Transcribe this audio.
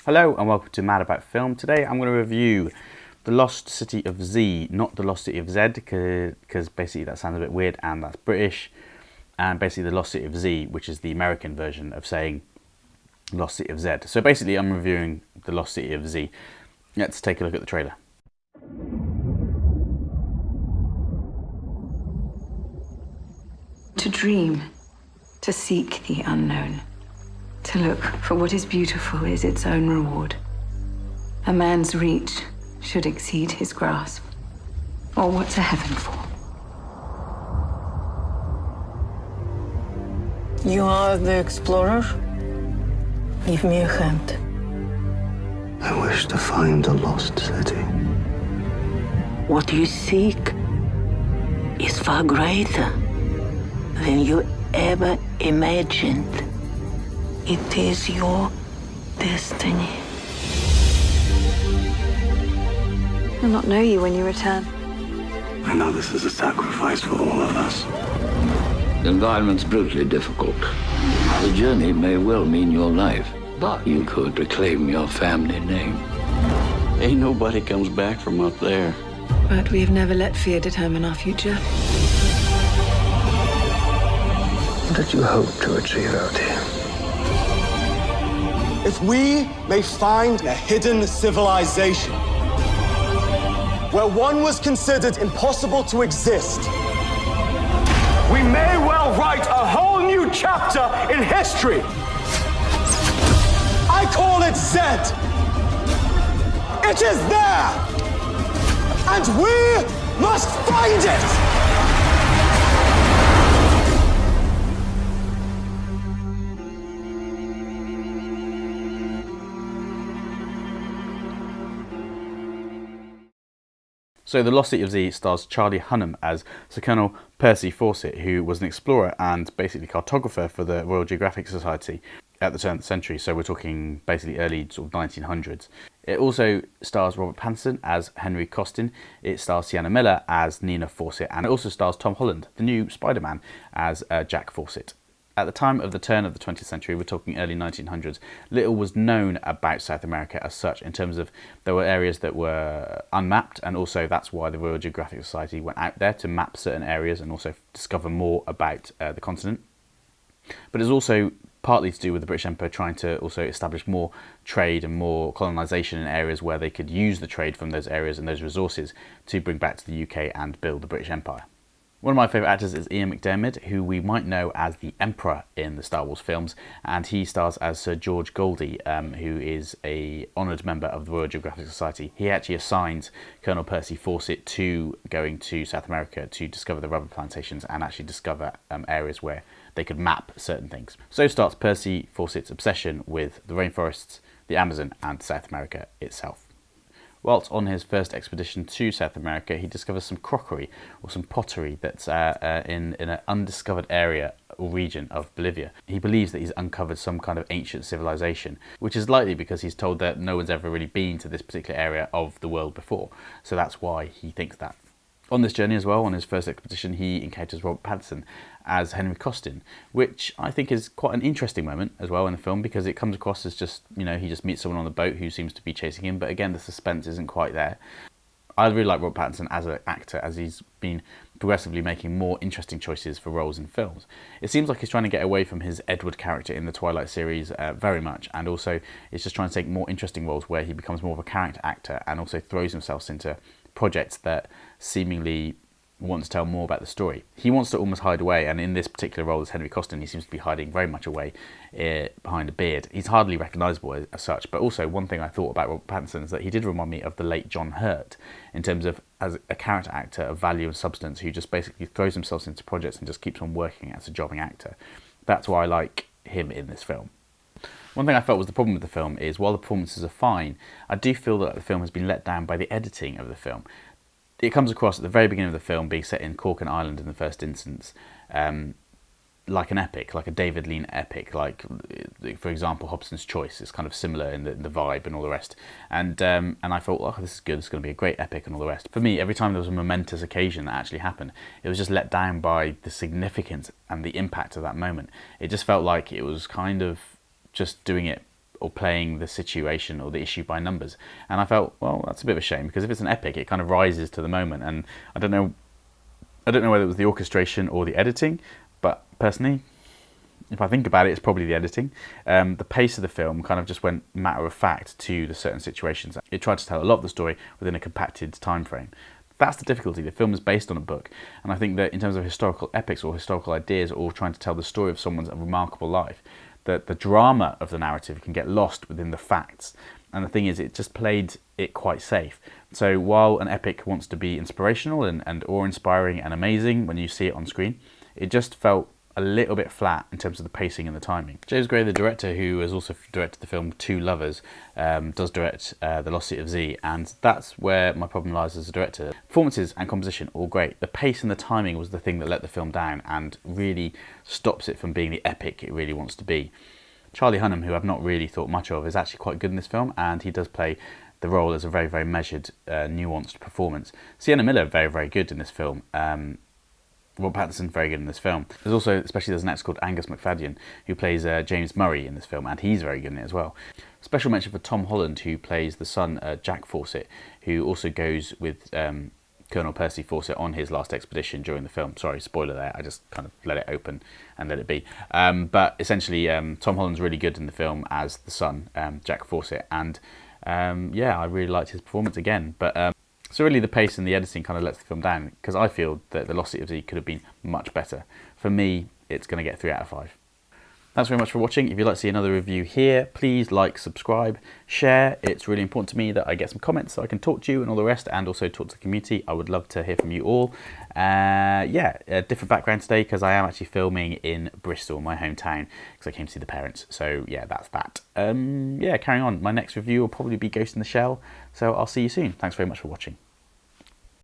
Hello and welcome to Mad About Film. Today I'm going to review The Lost City of Z, not The Lost City of Z, because basically that sounds a bit weird and that's British, and basically The Lost City of Z, which is the American version of saying Lost City of Z. So basically I'm reviewing The Lost City of Z. Let's take a look at the trailer. To dream, to seek the unknown, to look for what is beautiful is its own reward. A man's reach should exceed his grasp. Or what's a heaven for? You are the explorer? Give me a hand. I wish to find a lost city. What you seek is far greater than you ever imagined. It is your destiny. I'll not know you when you return. I know this is a sacrifice for all of us. The environment's brutally difficult. The journey may well mean your life, but you could reclaim your family name. Ain't nobody comes back from up there. But we have never let fear determine our future. What did you hope to achieve out here? If we may find a hidden civilization where one was considered impossible to exist, we may well write a whole new chapter in history. I call it Z. It is there, and we must find it. So The Lost City of Z stars Charlie Hunnam as Sir Colonel Percy Fawcett, who was an explorer and basically cartographer for the Royal Geographic Society at the turn of the century, so we're talking basically early sort of 1900s. It also stars Robert Pattinson as Henry Costin, it stars Sienna Miller as Nina Fawcett, and it also stars Tom Holland, the new Spider-Man, as Jack Fawcett. At the time of the turn of the 20th century, we're talking early 1900s, little was known about South America as such, in terms of there were areas that were unmapped, and also that's why the Royal Geographic Society went out there to map certain areas and also discover more about the continent. But it's also partly to do with the British Empire trying to also establish more trade and more colonisation in areas where they could use the trade from those areas and those resources to bring back to the UK and build the British Empire. One of my favourite actors is Ian McDiarmid, who we might know as the Emperor in the Star Wars films, and he stars as Sir George Goldie, who is an honoured member of the Royal Geographic Society. He actually assigned Colonel Percy Fawcett to going to South America to discover the rubber plantations and actually discover areas where they could map certain things. So starts Percy Fawcett's obsession with the rainforests, the Amazon and South America itself. Whilst on his first expedition to South America, he discovers some crockery or some pottery that's in an undiscovered area or region of Bolivia. He believes that he's uncovered some kind of ancient civilization, which is likely because he's told that no one's ever really been to this particular area of the world before. So that's why he thinks that. On this journey as well, on his first expedition, he encounters Robert Pattinson as Henry Costin, which I think is quite an interesting moment as well in the film, because it comes across as just, you know, he just meets someone on the boat who seems to be chasing him, but again, the suspense isn't quite there. I really like Robert Pattinson as an actor, as he's been progressively making more interesting choices for roles in films. It seems like he's trying to get away from his Edward character in the Twilight series very much, and also is just trying to take more interesting roles where he becomes more of a character actor and also throws himself into projects that seemingly want to tell more about the story. He wants to almost hide away, and in this particular role as Henry Costin, he seems to be hiding very much away behind a beard. He's hardly recognisable as such, but also one thing I thought about Robert Pattinson is that he did remind me of the late John Hurt in terms of as a character actor of value and substance who just basically throws himself into projects and just keeps on working as a jobbing actor. That's why I like him in this film. One thing I felt was the problem with the film is, while the performances are fine, I do feel that the film has been let down by the editing of the film. It comes across at the very beginning of the film, being set in Cork and Ireland in the first instance, like an epic, like a David Lean epic, like, for example, Hobson's Choice is kind of similar in the vibe and all the rest. And I thought, oh, this is good, it's going to be a great epic and all the rest. For me, every time there was a momentous occasion that actually happened, it was just let down by the significance and the impact of that moment. It just felt like it was kind of just doing it or playing the situation or the issue by numbers. And I felt, well, that's a bit of a shame, because if it's an epic, it kind of rises to the moment. And I don't know whether it was the orchestration or the editing, but personally, if I think about it, it's probably the editing. The pace of the film kind of just went matter of fact to the certain situations. It tried to tell a lot of the story within a compacted time frame. That's the difficulty. The film is based on a book, and I think that in terms of historical epics or historical ideas, or trying to tell the story of someone's remarkable life, that the drama of the narrative can get lost within the facts. And the thing is, it just played it quite safe. So while an epic wants to be inspirational and awe-inspiring and amazing when you see it on screen, it just felt a little bit flat in terms of the pacing and the timing. James Gray, the director, who has also directed the film Two Lovers, does direct The Lost City of Z, and that's where my problem lies as a director. Performances and composition, all great. The pace and the timing was the thing that let the film down and really stops it from being the epic it really wants to be. Charlie Hunnam, who I've not really thought much of, is actually quite good in this film, and he does play the role as a very, very measured, nuanced performance. Sienna Miller, very, very good in this film. Pattinson, very good in this film. There's an actor called Angus Macfadyen, who plays James Murray in this film, and he's very good in it as well. Special mention for Tom Holland, who plays the son, Jack Fawcett, who also goes with Colonel Percy Fawcett on his last expedition during the film. Sorry, spoiler there, I just kind of let it open and let it be. But essentially, Tom Holland's really good in the film as the son, Jack Fawcett, and yeah, I really liked his performance again. But so really the pace and the editing kind of lets the film down, because I feel that The Lost City of Z could have been much better. For me, it's going to get 3 out of 5. Thanks very much for watching. If you'd like to see another review here, please like, subscribe, share. It's really important to me that I get some comments so I can talk to you and all the rest, and also talk to the community. I would love to hear from you all. Yeah, a different background today, because I am actually filming in Bristol, my hometown, because I came to see the parents. So yeah, that's that. Yeah, carrying on. My next review will probably be Ghost in the Shell. So I'll see you soon. Thanks very much for watching.